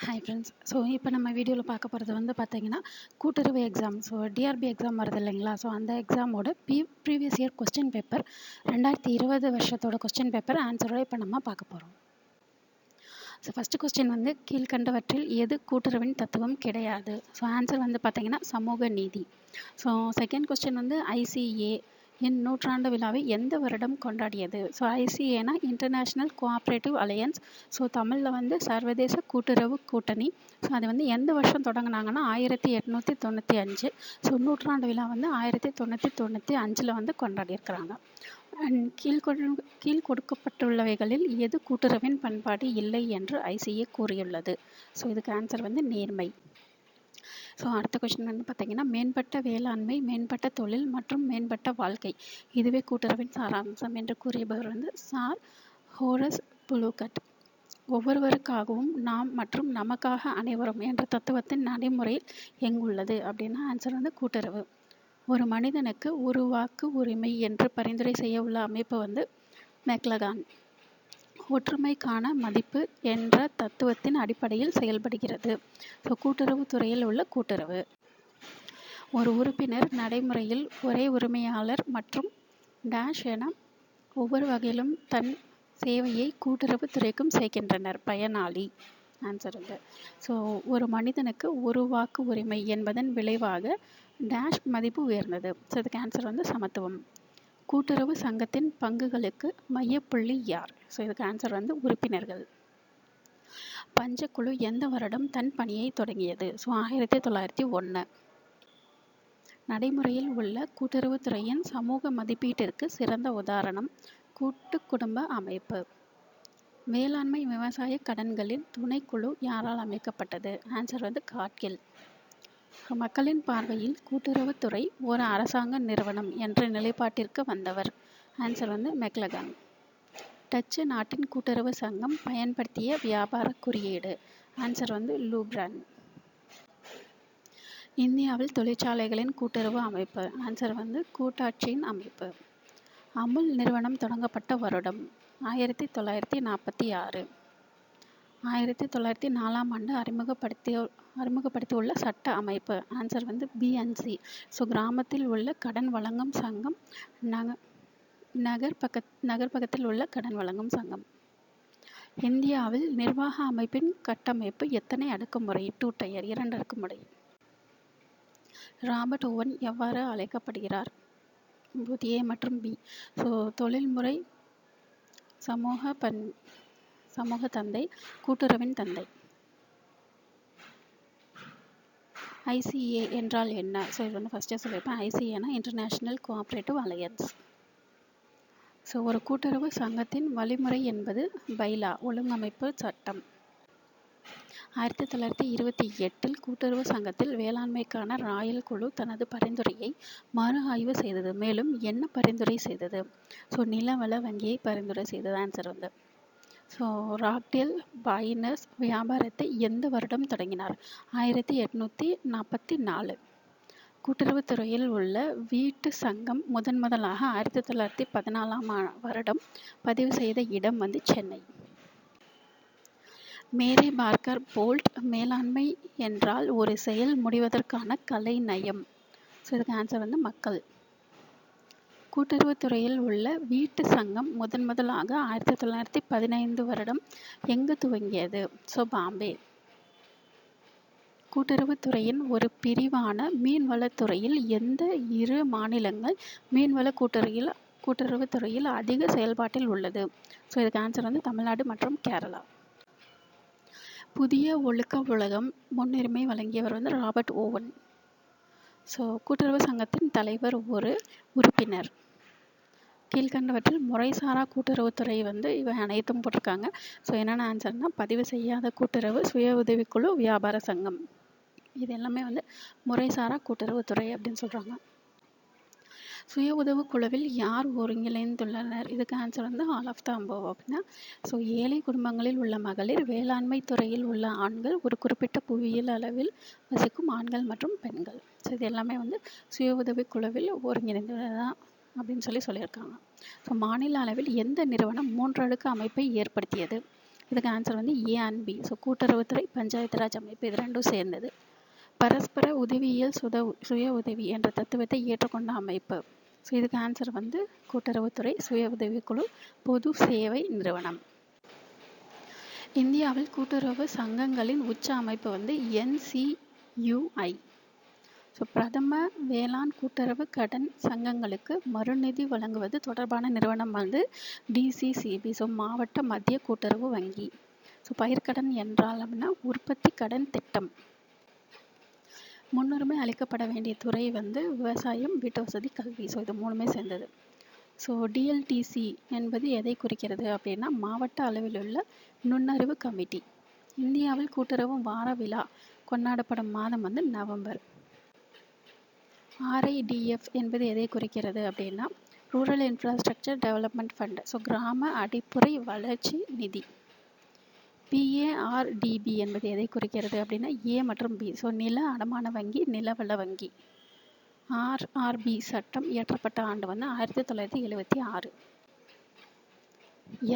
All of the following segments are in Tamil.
Hi friends. ஸோ இப்போ நம்ம வீடியோவில் பார்க்க போகிறது பார்த்தீங்கன்னா கூட்டுறவு எக்ஸாம். ஸோ டிஆர்பி எக்ஸாம் வருது இல்லைங்களா? ஸோ அந்த எக்ஸாமோட ப்ரீவியஸ் இயர் கொஸ்டின் பேப்பர் 2020 வருஷத்தோட கொஸ்டின் பேப்பர் ஆன்சரோட இப்போ நம்ம பார்க்க போகிறோம். ஸோ ஃபஸ்ட்டு கொஸ்டின் கீழ்கண்டவற்றில் எது கூட்டுறவின் தத்துவம் கிடையாது? ஸோ ஆன்சர் பார்த்தீங்கன்னா சமூக நீதி. ஸோ செகண்ட் கொஸ்டின் ஐசிஏ நூற்றாண்டு விழாவை எந்த வருடம் கொண்டாடியது? ஸோ ஐசிஏனா இன்டர்நேஷ்னல் கோஆப்ரேட்டிவ் அலையன்ஸ். ஸோ தமிழில் சர்வதேச கூட்டுறவு கூட்டணி. ஸோ அது எந்த வருஷம் தொடங்கினாங்கன்னா 1895. ஸோ நூற்றாண்டு விழா 1995 கொண்டாடியிருக்கிறாங்க. அண்ட் கீழ் கொடுக்கப்பட்டுள்ளவைகளில் எது கூட்டுறவின் பண்பாடு இல்லை என்று ஐசிஏ கூறியுள்ளது? ஸோ இதுக்கு ஆன்சர் நேர்மை. ஸோ அடுத்த கொஸ்டின் பார்த்தீங்கன்னா மேம்பட்ட வேளாண்மை, மேம்பட்ட தொழில் மற்றும் மேம்பட்ட வாழ்க்கை இதுவே கூட்டுறவின் சாராம்சம் என்று கூறியவர் சார் ஹோரஸ் புளூகட். ஒவ்வொருவருக்காகவும் நாம் மற்றும் நமக்காக அனைவரும் என்ற தத்துவத்தின் நடைமுறையில் எங்குள்ளது அப்படின்னா ஆன்சர் கூட்டுறவு. ஒரு மனிதனுக்கு ஒரு வாக்கு உரிமை என்று பரிந்துரை செய்ய உள்ள அமைப்பு மெக்லகான். ஒற்றுமைக்கான மதிப்பு என்ற தத்துவத்தின் அடிப்படையில் செயல்படுகிறது. ஸோ கூட்டுறவு துறையில் உள்ள கூட்டுறவு. ஒரு உறுப்பினர் நடைமுறையில் ஒரே உரிமையாளர் மற்றும் டேஷ் என ஒவ்வொரு வகையிலும் தன் சேவையை கூட்டுறவு துறைக்கும் சேர்க்கின்றனர். பயனாளி ஆன்சர் ஸோ ஒரு மனிதனுக்கு ஒரு வாக்கு உரிமை என்பதன் விளைவாக டேஷ் மதிப்பு உயர்ந்தது. ஸோ இதுக்கு ஆன்சர் சமத்துவம். கூட்டுறவு சங்கத்தின் பங்குகளுக்கு மையப்புள்ளி யார்? ஸோ இதுக்கு ஆன்சர் உறுப்பினர்கள். பஞ்சக்குழு எந்த வருடம் தன் பணியை தொடங்கியது? ஸோ 1901. நடைமுறையில் உள்ள கூட்டுறவுத்துறையின் சமூக மதிப்பீட்டிற்கு சிறந்த உதாரணம் கூட்டு குடும்ப அமைப்பு. வேளாண்மை விவசாய கடன்களின் துணைக்குழு யாரால் அமைக்கப்பட்டது? ஆன்சர் காட்கில். மக்களின் பார்வையில் கூட்டுறவுத்துறை ஒரு அரசாங்க நிறுவனம் என்ற நிலைப்பாட்டிற்கு வந்தவர். ஆன்சர் மெக்லகான். டச்சு நாட்டின் கூட்டுறவு சங்கம் பயன்படுத்திய வியாபார குறியீடு. ஆன்சர் லூப்ரான். இந்தியாவில் தொழிற்சாலைகளின் கூட்டுறவு அமைப்பு. ஆன்சர் கூட்டாட்சியின் அமைப்பு. அமுல் நிறுவனம் தொடங்கப்பட்ட வருடம் 1946. 1904 அறிமுகப்படுத்தியுள்ள சட்ட அமைப்பு. Answer BNC. ஸோ கிராமத்தில் உள்ள கடன் வழங்கும் சங்கம், நகர்பக்கத்தில் உள்ள கடன் வழங்கும் சங்கம். இந்தியாவில் நிர்வாக அமைப்பின் கட்டமைப்பு எத்தனை அடுக்குமுறை? 2 டயர் 2 அடுக்குமுறை. ராபர்ட் ஓவன் எவ்வாறு அழைக்கப்படுகிறார்? ஏ மற்றும் பி. ஸோ தொழில்முறை சமூக தந்தை, கூட்டுறவின் தந்தை. ஐசிஏ என்றால் என்ன? ஸோ இது ஃபர்ஸ்டே சொல்லியிருப்பேன். ஐசிஏனா இன்டர்நேஷ்னல் கோஆப்ரேட்டிவ் அலையன்ஸ். ஸோ ஒரு கூட்டுறவு சங்கத்தின் வழிமுறை என்பது பைலா, ஒழுங்கமைப்பு சட்டம். 1928 கூட்டுறவு சங்கத்தில் வேளாண்மைக்கான ராயல் குழு தனது பரிந்துரையை மறு ஆய்வு செய்தது. மேலும் என்ன பரிந்துரை செய்தது? ஸோ நிலவள வங்கியை பரிந்துரை செய்தது. ஆன்சர் ஸோ ராக்டேல் பாயினர்ஸ் வியாபாரத்தை எந்த வருடம் தொடங்கினார்? 1844. கூட்டுறவுத்துறையில் உள்ள வீட்டு சங்கம் முதலாக 1914 பதிவு செய்த இடம் சென்னை. மேரி பார்க்கர் போல்ட் மேலாண்மை என்றால் ஒரு செயல் முடிவதற்கான கலை நயம். ஸோ இதுக்கு ஆன்சர் மக்கள். கூட்டுறவுத்துறையில் உள்ள வீட்டு சங்கம் முதலாக 1915 எங்கு துவங்கியது? ஸோ பாம்பே. கூட்டுறவுத்துறையின் ஒரு பிரிவான மீன்வளத்துறையில் எந்த 2 மாநிலங்கள் மீன்வள கூட்டுறவுத்துறையில் அதிக செயல்பாட்டில் உள்ளது? ஸோ இதுக்கு ஆன்சர் தமிழ்நாடு மற்றும் கேரளா. புதிய ஒழுக்க உலகம் முன்னுரிமை வழங்கியவர் ராபர்ட் ஓவன். ஸோ கூட்டுறவு சங்கத்தின் தலைவர் ஒரு உறுப்பினர். கீழ்கண்டவற்றில் முறைசாரா கூட்டுறவுத்துறை இவை அனைத்தும் போட்டிருக்காங்க. ஸோ என்னென்ன ஆன்சர்னா பதிவு செய்யாத கூட்டுறவு, சுய உதவிக்குழு, வியாபார சங்கம். இது எல்லாமே முறைசாரா கூட்டுறவுத்துறை அப்படின்னு சொல்கிறாங்க. சுய உதவு குழுவில் யார் ஒருங்கிணைந்துள்ளனர்? இதுக்கு answer all of the above அப்படின்னா. ஸோ ஏழை குடும்பங்களில் உள்ள மகளிர், வேளாண்மை துறையில் உள்ள ஆண்கள், ஒரு குறிப்பிட்ட புவியியல் அளவில் வசிக்கும் ஆண்கள் மற்றும் பெண்கள். ஸோ இது எல்லாமே சுய உதவி குழுவில் ஒருங்கிணைந்துள்ளதான் அப்படின்னு சொல்லியிருக்காங்க. ஸோ மாநில அளவில் எந்த நிறுவனம் 3 அடுக்கு அமைப்பை ஏற்படுத்தியது? இதுக்கு ஆன்சர் வந்து ஏ அண்ட் பி. ஸோ கூட்டுறவுத்துறை, பஞ்சாயத்து ராஜ் அமைப்பு இது ரெண்டும் சேர்ந்தது. பரஸ்பர உதவியியல் சுய உதவி என்ற தத்துவத்தை ஏற்றுக்கொண்ட அமைப்பு. ஸோ இதுக்கு ஆன்சர் வந்து கூட்டுறவுத்துறை, சுய உதவிக்குழு, பொது சேவை நிறுவனம். இந்தியாவில் கூட்டுறவு சங்கங்களின் உச்ச அமைப்பு வந்து NCUI. ஸோ பிரதம வேளாண் கூட்டுறவு கடன் சங்கங்களுக்கு மறுநிதி வழங்குவது தொடர்பான நிறுவனம் வந்து DCCB. ஸோ மாவட்ட மத்திய கூட்டுறவு வங்கி. ஸோ பயிர்க்கடன் என்றால் அப்படின்னா உற்பத்தி கடன் திட்டம். முன்னுரிமை அளிக்கப்பட வேண்டிய துறை வந்து விவசாயம், வீட்டு வசதி, கல்வி. ஸோ இது மூணுமே சேர்ந்தது. ஸோ DLTC என்பது எதை குறிக்கிறது அப்படின்னா மாவட்ட அளவில் உள்ள நுண்ணறிவு கமிட்டி. இந்தியாவில் கூட்டுறவு வார விழா கொண்டாடப்படும் மாதம் வந்து நவம்பர். RIDF என்பது எதை குறிக்கிறது அப்படின்னா rural infrastructure development fund. So கிராம அடிப்படை வளர்ச்சி நிதி. PARDB என்பது எதை குறிக்கிறது அப்படின்னா A மற்றும் B. ஸோ நில அடமான வங்கி, நிலவள வங்கி. RRB சட்டம் இயற்றப்பட்ட ஆண்டு வந்து 1976.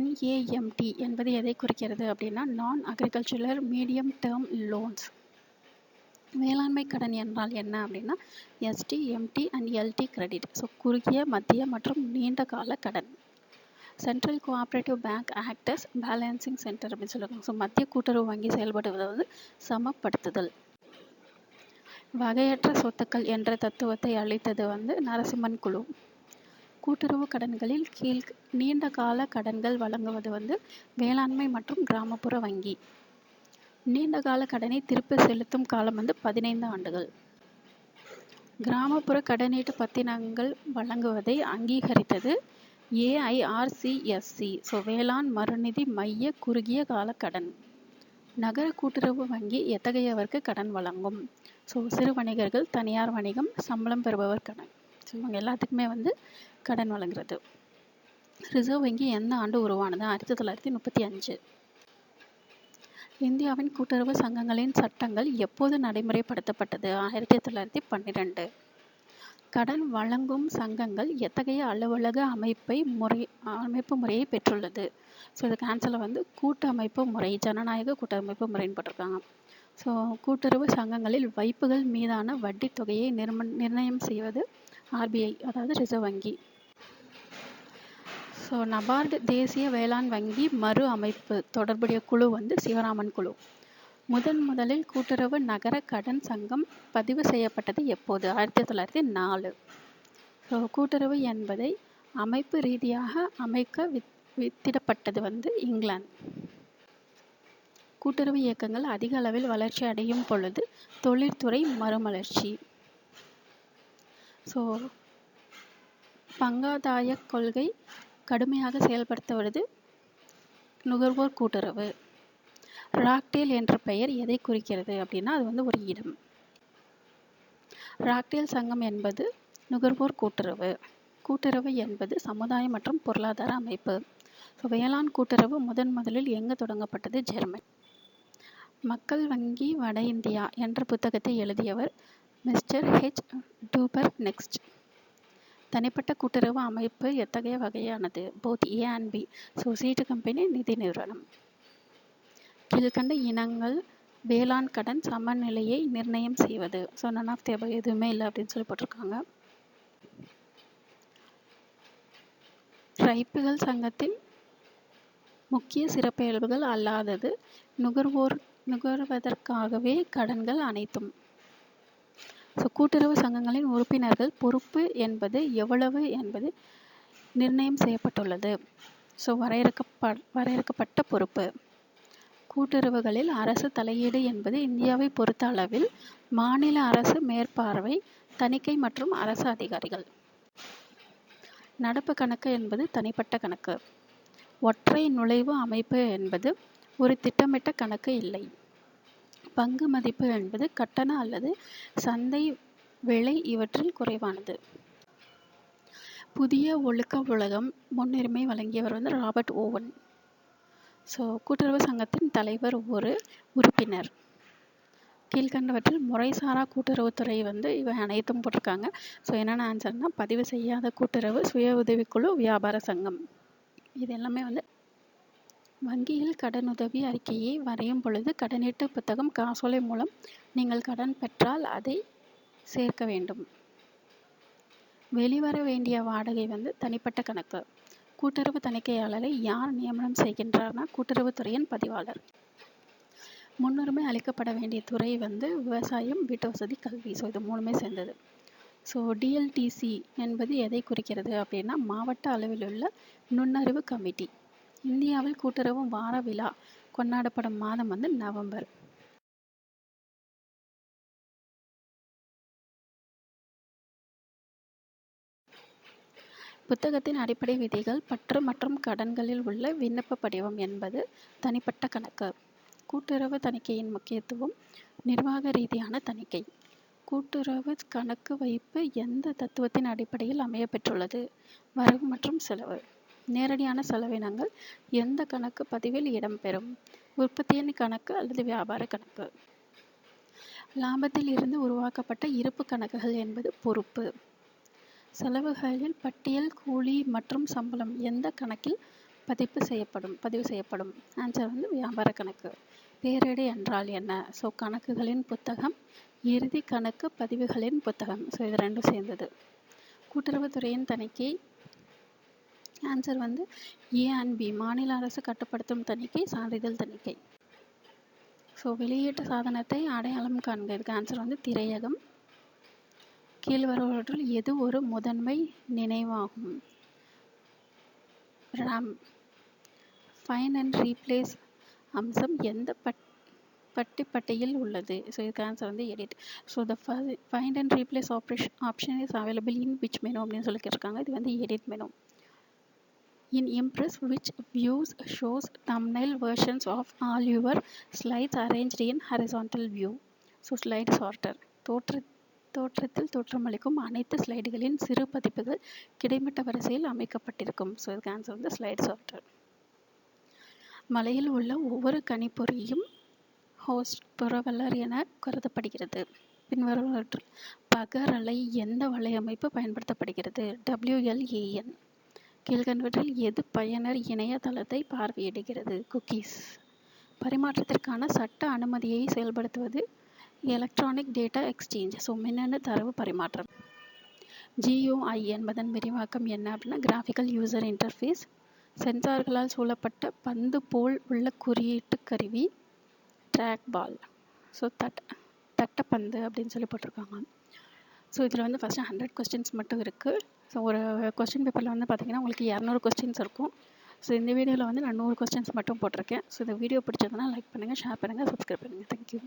NAMT என்பது எதை குறிக்கிறது அப்படின்னா நான் அக்ரிகல்ச்சரல் மீடியம் டேர்ம் லோன்ஸ். வேளாண்மை கடன் என்றால் என்ன அப்படின்னா ST, MT and LT credit. So குறுகிய, மத்திய மற்றும் நீண்ட கால கடன். Central cooperative bank acts balancing centre அப்படின்னு சொல்லுவாங்க. ஸோ மத்திய கூட்டுறவு வங்கி செயல்படுவதை வந்து சமப்படுத்துதல். வகையற்ற சொத்துக்கள் என்ற தத்துவத்தை அளித்தது வந்து நரசிம்மன் குழு. கூட்டுறவு கடன்களில் கீழ் நீண்ட கால கடன்கள் வழங்குவது வந்து வேளாண்மை மற்றும் கிராமப்புற வங்கி. நீண்ட கால கடனை திருப்பி செலுத்தும் காலம் வந்து 15 ஆண்டுகள். கிராமப்புற கடனீட்டு பத்திரங்கள் வழங்குவதை அங்கீகரித்தது AIRCSC. ஸோ வேளாண் மறுநிதி மைய குறுகிய கால கடன். நகர கூட்டுறவு வங்கி எத்தகையவருக்கு கடன் வழங்கும்? ஸோ சிறு வணிகர்கள், தனியார் வணிகம், சம்பளம் பெறுபவர் கடன். ஸோ இவங்க எல்லாத்துக்குமே வந்து கடன் வழங்குறது. ரிசர்வ் வங்கி எந்த ஆண்டு உருவானது? 1935. இந்தியாவின் கூட்டுறவு சங்கங்களின் சட்டங்கள் எப்போது நடைமுறைப்படுத்தப்பட்டது? 1912. கடன் வழங்கும் சங்கங்கள் எத்தகைய அலுவலக அமைப்பு முறையை பெற்றுள்ளது? ஸோ இதுக்கு ஆன்சரில் வந்து கூட்டமைப்பு முறை, ஜனநாயக கூட்டமைப்பு முறைன்னு போட்டிருக்காங்க. ஸோ கூட்டுறவு சங்கங்களில் வைப்புகள் மீதான வட்டி தொகையை நிர்ணயம் செய்வது RBI, அதாவது ரிசர்வ் வங்கி. ஸோ நபார்டு தேசிய வேளாண் வங்கி மறு அமைப்பு தொடர்புடைய குழு வந்து சிவராமன் குழு. முதலில் கூட்டுறவு நகர கடன் சங்கம் பதிவு செய்யப்பட்டது எப்போது? 1904. ஸோ கூட்டுறவு என்பதை அமைப்பு ரீதியாக அமைக்க வித்திடப்பட்டது வந்து இங்கிலாந்து. கூட்டுறவு இயக்கங்கள் அதிக அளவில் வளர்ச்சி அடையும் பொழுது தொழிற்துறை மறுமலர்ச்சி. ஸோ பங்காதாய கொள்கை கடுமையாக செயல்படுத்துவது நுகர்வோர் கூட்டுறவு. ராக்டேல் என்ற பெயர் எதை குறிக்கிறது அப்படின்னா அது வந்து ஒரு இடம். ராக்டேல் சங்கம் என்பது நுகர்வோர் கூட்டுறவு. கூட்டுறவு என்பது சமுதாய மற்றும் பொருளாதார அமைப்பு. வேளாண் கூட்டுறவு முதலில் எங்கு தொடங்கப்பட்டது? ஜெர்மன். மக்கள் வங்கி வட இந்தியா என்ற புத்தகத்தை எழுதியவர் மிஸ்டர் H. டூபர் நெக்ஸ்ட். தனிப்பட்ட கூட்டுறவு அமைப்பு எத்தகைய வகையானது? Both A and B. Seat company, நிதி நிறுவனம். கீழ்கண்ட இனங்கள் வேளாண் கடன் சமநிலையை நிர்ணயம் செய்வது. நன் ஆஃப் தி அபவ் எதுவுமே இல்லை அப்படின்னு சொல்லி போட்டிருக்காங்க. ரைப்புகள் சங்கத்தின் முக்கிய சிறப்பியல்புகள் அல்லாதது நுகர்வதற்காகவே கடன்கள் அனைத்தும். கூட்டுறவு சங்கங்களின் உறுப்பினர்கள் பொறுப்பு என்பது எவ்வளவு என்பது நிர்ணயம் செய்யப்பட்டுள்ளது. வரையறுக்கப்பட்ட பொறுப்பு. கூட்டுறவுகளில் அரசு தலையீடு என்பது இந்தியாவை பொறுத்த அளவில் மாநில அரசு மேற்பார்வை, தணிக்கை மற்றும் அரசு அதிகாரிகள். நடப்பு கணக்கு என்பது தனிப்பட்ட கணக்கு. ஒற்றை நுழைவு அமைப்பு என்பது ஒரு திட்டமிட்ட கணக்கு இல்லை. பங்கு மதிப்பு என்பது கட்டண அல்லது சந்தை விலை இவற்றில் குறைவானது. புதிய ஒழுக்க உலகம் முன்னுரிமை வழங்கியவர் வந்து ராபர்ட் ஓவன். கூட்டுறவு சங்கத்தின் தலைவர் ஒரு உறுப்பினர். கீழ்கண்டவற்றில் முறைசாரா கூட்டுறவுத்துறை வந்து இவை அனைத்தும் போட்டிருக்காங்க. என்னென்ன ஆன்சர்னா பதிவு செய்யாத கூட்டுறவு, சுய உதவிக்குழு, வியாபார சங்கம். இது எல்லாமே வந்து வங்கியில் கடனுதவி அறிக்கையை வரையும் பொழுது கடனீட்டு புத்தகம் காசோலை மூலம் நீங்கள் கடன் பெற்றால் அதை சேர்க்க வேண்டும். வெளிவர வேண்டிய வாடகை தனிப்பட்ட கணக்கு. கூட்டுறவு தணிக்கையாளரை யார் நியமனம் செய்கின்றார்னா கூட்டுறவுத்துறையின் பதிவாளர். முன்னுரிமை அளிக்கப்பட வேண்டிய துறை விவசாயம், வீட்டு வசதி, கல்வி. ஸோ இது மூணுமே சேர்ந்தது. ஸோ டிஎல்டிசி என்பது எதை குறிக்கிறது அப்படின்னா மாவட்ட அளவில் உள்ள நுண்ணறிவு கமிட்டி. இந்தியாவில் கூட்டுறவு வார விழா கொண்டாடப்படும் மாதம் நவம்பர். புத்தகத்தின் அடிப்படை விதிகள். பற்று மற்றும் கடன்களில் உள்ள விண்ணப்ப படிவம் என்பது தனிப்பட்ட கணக்கு. கூட்டுறவு தணிக்கையின் முக்கியத்துவம். நிர்வாக ரீதியான தணிக்கை. கூட்டுறவு கணக்கு வைப்பு எந்த தத்துவத்தின் அடிப்படையில் அமைய பெற்றுள்ளது? வரவு மற்றும் செலவு. நேரடியான செலவினங்கள் எந்த கணக்கு பதிவில் இடம்பெறும்? உற்பத்தியின் கணக்கு அல்லது வியாபார கணக்கு. லாபத்தில் இருந்து உருவாக்கப்பட்ட இருப்பு கணக்குகள் என்பது பொறுப்பு. செலவுகளில் பட்டியல், கூலி மற்றும் சம்பளம் எந்த கணக்கில் பதிவு செய்யப்படும்? ஆன்சர் வியாபார கணக்கு. பேரேடு என்றால் என்ன? ஸோ கணக்குகளின் புத்தகம், இறுதி கணக்கு பதிவுகளின் புத்தகம். ஸோ இது ரெண்டும் சேர்ந்தது. கூட்டுறவுத்துறையின் தணிக்கை. ஆன்சர் A&B மாநில அரசு கட்டுப்படுத்தும் தணிக்கை, சான்றிதழ் தணிக்கை. ஸோ வெளியீட்டு சாதனத்தை அடையாளம் காண்க. இதுக்கு ஆன்சர் திரையகம். கீழ்வருவற்றுள் எது ஒரு முதன்மை நினைவாகும்? RAM. ஃபைண்ட் அண்ட் ரீப்ளேஸ் அம்சம் எந்த பட்டியில் உள்ளது? ஸோ இதுக்கு answer edit. So the find and replace option is available in which menu அப்படின்னு சொல்லி கேட்டிருக்காங்க. இது edit menu. In Impress, which views shows thumbnail versions of all your slides arranged in horizontal view? So slide sorter. தோற்றத்தில் தோற்றமளிக்கும் அனைத்து ஸ்லைடுகளின் சிறு பதிப்புகள் கிடைமட்ட வரிசையில் அமைக்கப்பட்டிருக்கும். ஸோ இதுக்கு ஆன்சர் ஸ்லைட் சார்ட்டர். மலையில் உள்ள ஒவ்வொரு கணிப்பொறியும் ஹோஸ்ட் புரவலர் என கருதப்படுகிறது. பின்வருவற்றில் பகரலை எந்த வலையமைப்பு பயன்படுத்தப்படுகிறது? WLAN. கீழ்கண்டவற்றில் எது பயனர் இணையதளத்தை பார்வையிடுகிறது? குக்கீஸ். பரிமாற்றத்திற்கான சட்ட அனுமதியை செயல்படுத்துவது எலக்ட்ரானிக் டேட்டா எக்ஸ்சேஞ்ச். ஸோ மின்னணு தரவு பரிமாற்றம். GUI என்பதன் விரிவாக்கம் என்ன அப்படின்னா கிராஃபிக்கல் யூசர் இன்டர்ஃபேஸ். சென்சார்களால் சூழப்பட்ட பந்து போல் உள்ள குறியீட்டு கருவி ட்ராக் பால். ஸோ தட்டப்பந்து அப்படின்னு சொல்லி போட்டிருக்காங்க. ஸோ இதில் ஃபஸ்ட்டு 100 கொஸ்டின்ஸ் மட்டும் இருக்குது. ஸோ ஒரு கொஸ்டின் பேப்பரில் பார்த்தீங்கன்னா உங்களுக்கு 200 கொஸ்டின்ஸ் இருக்கும். ஸோ இந்த வீடியோவில் நான் 100 கொஸ்டின்ஸ் மட்டும் போட்டிருக்கேன். ஸோ இந்த வீடியோ பிடிச்சதுன்னா லைக் பண்ணுங்கள், ஷேர் பண்ணுங்கள், சப்ஸ்கிரைப் பண்ணுங்கள். தேங்க்யூ.